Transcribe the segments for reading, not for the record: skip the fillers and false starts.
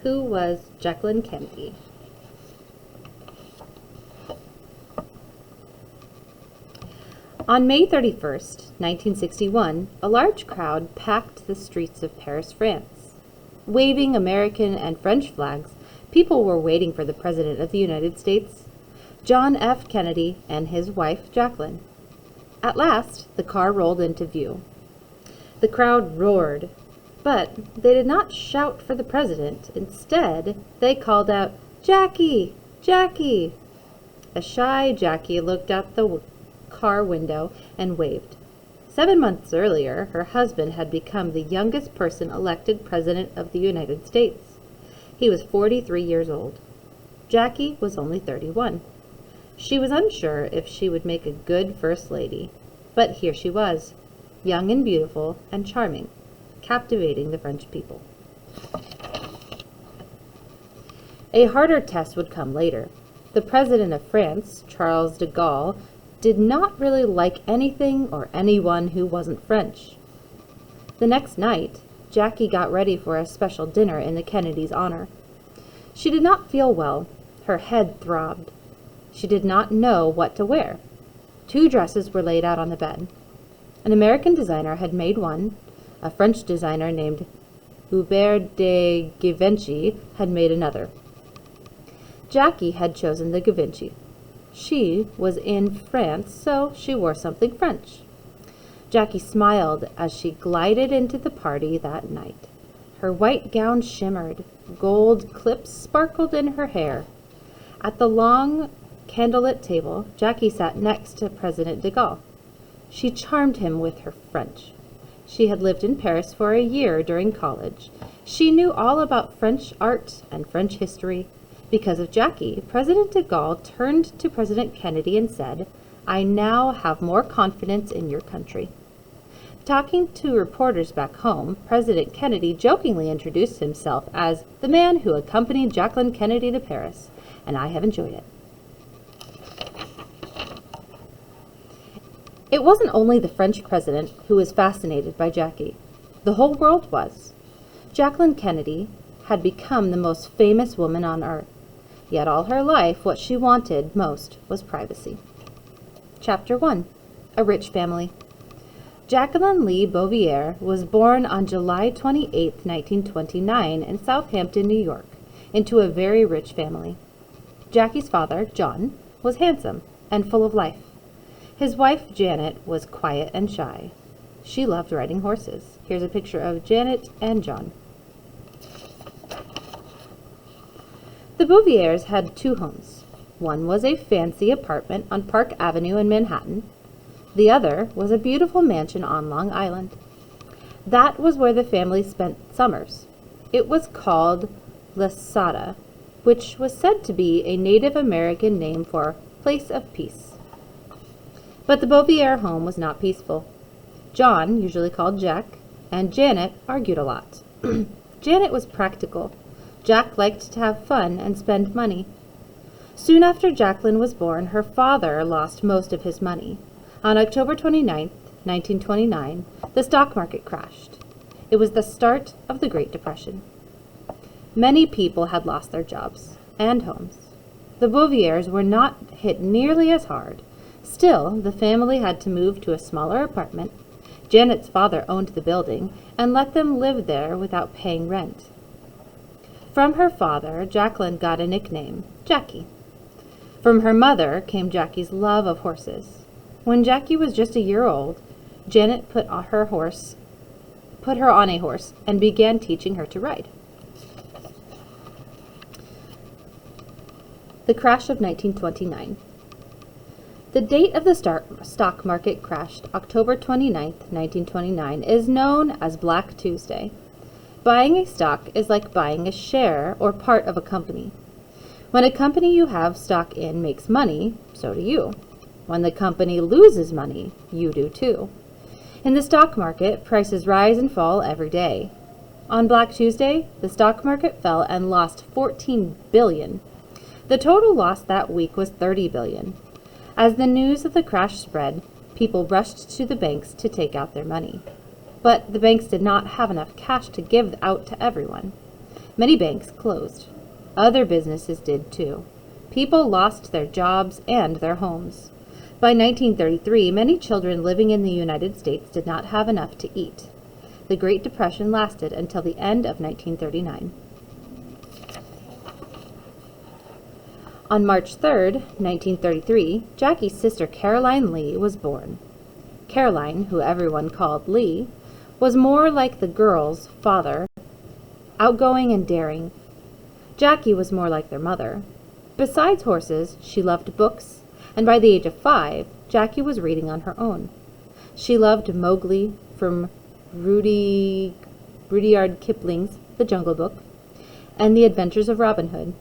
Who was Jacqueline Kennedy? On May 31st, 1961, a large crowd packed the streets of Paris, France. Waving American and French flags, people were waiting for the President of the United States, John F. Kennedy, and his wife, Jacqueline. At last, the car rolled into view. The crowd roared, but they did not shout for the President. Instead, they called out, "Jackie! Jackie!" A shy Jackie looked out the car window and waved. 7 months earlier, her husband had become the youngest person elected President of the United States. He was 43 years old. Jackie was only 31. She was unsure if she would make a good First Lady, but here she was, young and beautiful and charming, captivating the French people. A harder test would come later. The President of France, Charles de Gaulle, did not really like anything or anyone who wasn't French. The next night, Jackie got ready for a special dinner in the Kennedys' honor. She did not feel well. Her head throbbed. She did not know what to wear. 2 dresses were laid out on the bed. An American designer had made one. A French designer named Hubert de Givenchy had made another. Jackie had chosen the Givenchy. She was in France, so she wore something French. Jackie smiled as she glided into the party that night. Her white gown shimmered. Gold clips sparkled in her hair. At the long, candlelit table, Jackie sat next to President de Gaulle. She charmed him with her French. She had lived in Paris for a year during college. She knew all about French art and French history. Because of Jackie, President de Gaulle turned to President Kennedy and said, "I now have more confidence in your country." Talking to reporters back home, President Kennedy jokingly introduced himself as the man who accompanied Jacqueline Kennedy to Paris, and I have enjoyed it. It wasn't only the French president who was fascinated by Jackie. The whole world was. Jacqueline Kennedy had become the most famous woman on earth. Yet all her life, what she wanted most was privacy. Chapter 1. A Rich Family. Jacqueline Lee Bouvier was born on July 28, 1929, in Southampton, New York, into a very rich family. Jackie's father, John, was handsome and full of life. His wife, Janet, was quiet and shy. She loved riding horses. Here's a picture of Janet and John. The Bouviers had 2 homes. One was a fancy apartment on Park Avenue in Manhattan. The other was a beautiful mansion on Long Island. That was where the family spent summers. It was called Lasada, which was said to be a Native American name for place of peace. But the Bouvier home was not peaceful. John, usually called Jack, and Janet argued a lot. Janet was practical. Jack liked to have fun and spend money. Soon after Jacqueline was born, her father lost most of his money. On October 29, 1929, the stock market crashed. It was the start of the Great Depression. Many people had lost their jobs and homes. The Bouviers were not hit nearly as hard. Still, the family had to move to a smaller apartment. Janet's father owned the building and let them live there without paying rent. From her father, Jacqueline got a nickname, Jackie. From her mother came Jackie's love of horses. When Jackie was just a year old, Janet put her on a horse and began teaching her to ride. The crash of 1929. The date of the stock market crash, October 29, 1929, is known as Black Tuesday. Buying a stock is like buying a share or part of a company. When a company you have stock in makes money, so do you. When the company loses money, you do too. In the stock market, prices rise and fall every day. On Black Tuesday, the stock market fell and lost $14 billion. The total loss that week was $30 billion. As the news of the crash spread, people rushed to the banks to take out their money. But the banks did not have enough cash to give out to everyone. Many banks closed. Other businesses did too. People lost their jobs and their homes. By 1933, many children living in the United States did not have enough to eat. The Great Depression lasted until the end of 1939. On March 3, 1933, Jackie's sister Caroline Lee was born. Caroline, who everyone called Lee, was more like the girl's father, outgoing and daring. Jackie was more like their mother. Besides horses, she loved books, and by the age of 5, Jackie was reading on her own. She loved Mowgli from Rudyard Kipling's The Jungle Book, and The Adventures of Robin Hood.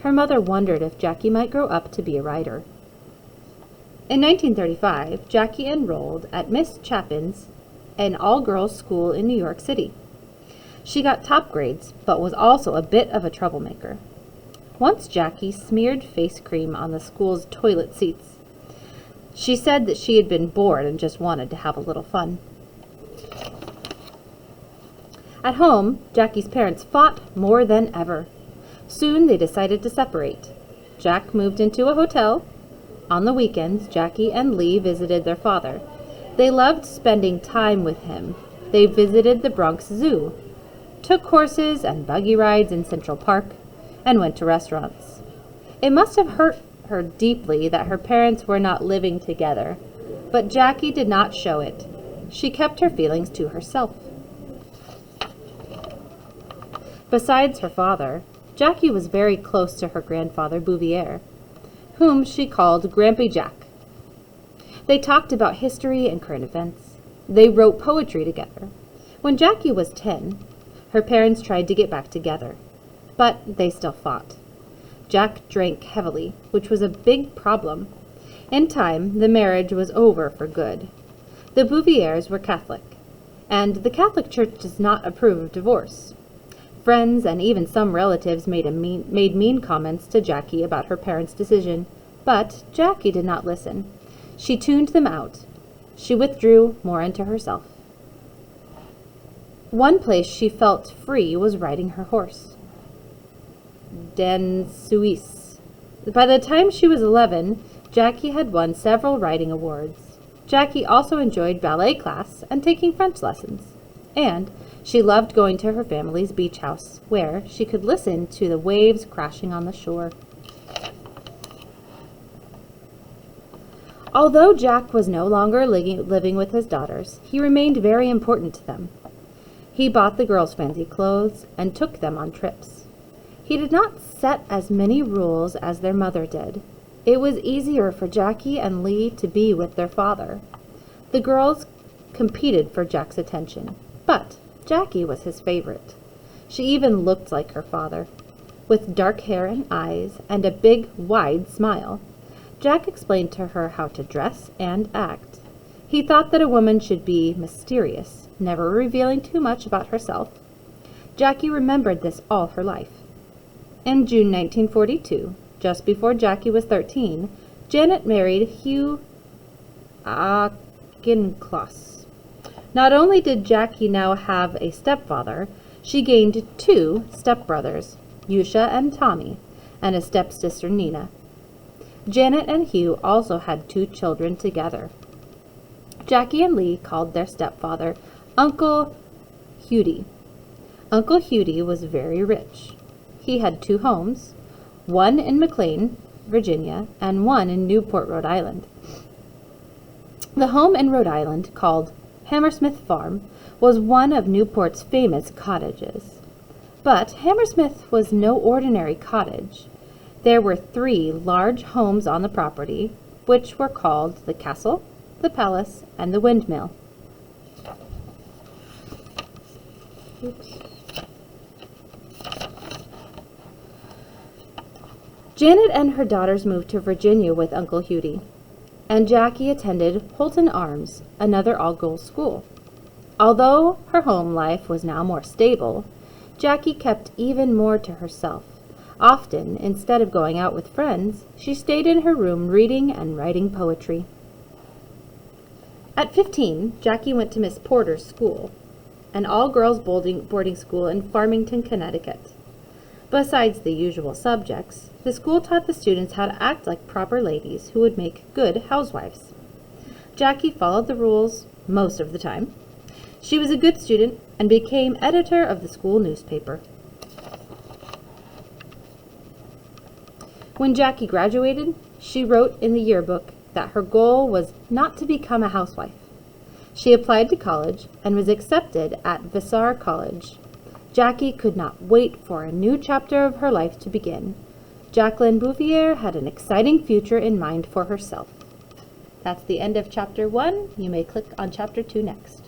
Her mother wondered if Jackie might grow up to be a writer. In 1935, Jackie enrolled at Miss Chapin's, an all-girls school in New York City. She got top grades, but was also a bit of a troublemaker. Once Jackie smeared face cream on the school's toilet seats. She said that she had been bored and just wanted to have a little fun. At home, Jackie's parents fought more than ever. Soon they decided to separate. Jack moved into a hotel. On the weekends, Jackie and Lee visited their father. They loved spending time with him. They visited the Bronx Zoo, took horses and buggy rides in Central Park, and went to restaurants. It must have hurt her deeply that her parents were not living together, but Jackie did not show it. She kept her feelings to herself. Besides her father, Jackie was very close to her grandfather Bouvier, whom she called Grampy Jack. They talked about history and current events. They wrote poetry together. When Jackie was 10, her parents tried to get back together, but they still fought. Jack drank heavily, which was a big problem. In time, the marriage was over for good. The Bouviers were Catholic, and the Catholic Church does not approve of divorce. Friends and even some relatives made mean comments to Jackie about her parents' decision, but Jackie did not listen. She tuned them out. She withdrew more into herself. One place she felt free was riding her horse, Den Suisse. By the time she was 11, Jackie had won several riding awards. Jackie also enjoyed ballet class and taking French lessons, and she loved going to her family's beach house, where she could listen to the waves crashing on the shore. Although Jack was no longer living with his daughters, he remained very important to them. He bought the girls fancy clothes and took them on trips. He did not set as many rules as their mother did. It was easier for Jackie and Lee to be with their father. The girls competed for Jack's attention, but Jackie was his favorite. She even looked like her father, with dark hair and eyes and a big, wide smile. Jack explained to her how to dress and act. He thought that a woman should be mysterious, never revealing too much about herself. Jackie remembered this all her life. In June 1942, just before Jackie was 13, Janet married Hugh Auchincloss. Not only did Jackie now have a stepfather, she gained 2 stepbrothers, Yusha and Tommy, and a stepsister Nina. Janet and Hugh also had 2 children together. Jackie and Lee called their stepfather Uncle Hughie. Uncle Hughie was very rich. He had 2 homes, one in McLean, Virginia, and one in Newport, Rhode Island. The home in Rhode Island, called Hammersmith Farm, was one of Newport's famous cottages. But Hammersmith was no ordinary cottage. There were 3 large homes on the property, which were called the Castle, the Palace, and the Windmill. Janet and her daughters moved to Virginia with Uncle Hughie, and Jackie attended Holton Arms, another all-girls school. Although her home life was now more stable, Jackie kept even more to herself. Often, instead of going out with friends, she stayed in her room reading and writing poetry. At 15, Jackie went to Miss Porter's school, an all-girls boarding school in Farmington, Connecticut. Besides the usual subjects, the school taught the students how to act like proper ladies who would make good housewives. Jackie followed the rules most of the time. She was a good student and became editor of the school newspaper. When Jackie graduated, she wrote in the yearbook that her goal was not to become a housewife. She applied to college and was accepted at Vassar College. Jackie could not wait for a new chapter of her life to begin. Jacqueline Bouvier had an exciting future in mind for herself. That's the end of chapter 1. You may click on chapter 2 next.